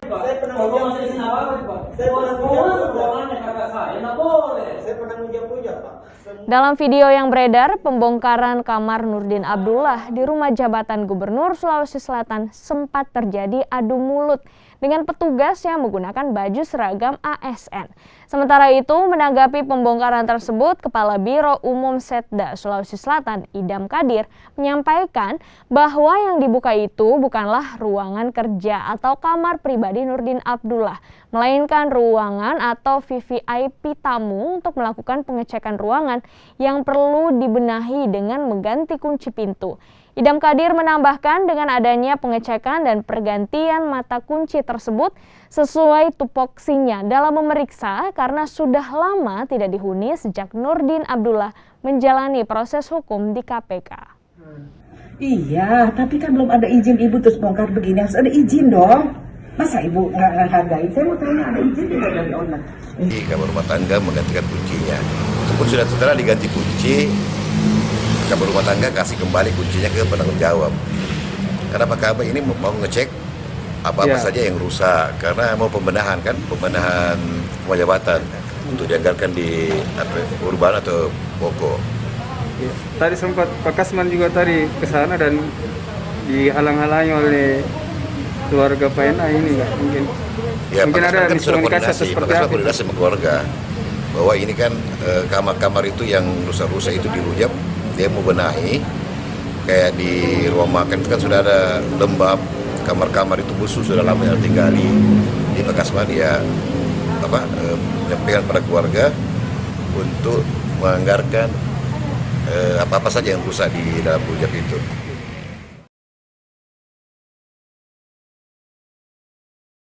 Saya pernah puja, Pak. Dalam video yang beredar, pembongkaran kamar Nurdin Abdullah di rumah jabatan Gubernur Sulawesi Selatan sempat terjadi adu mulut dengan petugas yang menggunakan baju seragam ASN. Sementara itu, menanggapi pembongkaran tersebut, Kepala Biro Umum Setda Sulawesi Selatan, Idam Kadir, menyampaikan bahwa yang dibuka itu bukanlah ruangan kerja atau kamar pribadi Nurdin Abdullah, melainkan ruangan atau VVIP tamu untuk melakukan pengecekan ruangan yang perlu dibenahi dengan mengganti kunci pintu. Idam Kadir menambahkan dengan adanya pengecekan dan pergantian mata kunci tersebut sesuai tupoksinya dalam memeriksa karena sudah lama tidak dihuni sejak Nurdin Abdullah menjalani proses hukum di KPK. Iya, tapi kan belum ada izin ibu terus bongkar begini, harus ada izin dong. Masa ibu nggak menghargai? Saya mau tanya, ada izin tidak dari owner? Di kamar rumah tangga menggantikan kuncinya. Itu pun sudah setelah diganti kunci, kamar rumah tangga kasih kembali kuncinya ke penanggung jawab. Kenapa kami ini mau ngecek apa-apa saja yang rusak, karena mau pembenahan rumah jabatan untuk dianggarkan di urban atau pokok. Ya. Tadi sempat Pak Kasman juga tadi ke sana dan dihalang-halangi oleh keluarga PNA ini nggak mungkin? Ya, mungkin ada miskomunikasi seperti apa? Koordinasi sama keluarga bahwa ini kan kamar-kamar itu yang rusak-rusak itu dirujak, dia mau benahi. Kayak di ruang makan itu kan sudah ada lembab, kamar-kamar itu busuk sudah lama yang tinggali. Di Pak Kasman ya menyampaikan pada keluarga untuk menganggarkan apa-apa saja yang rusak di dalam rujak itu.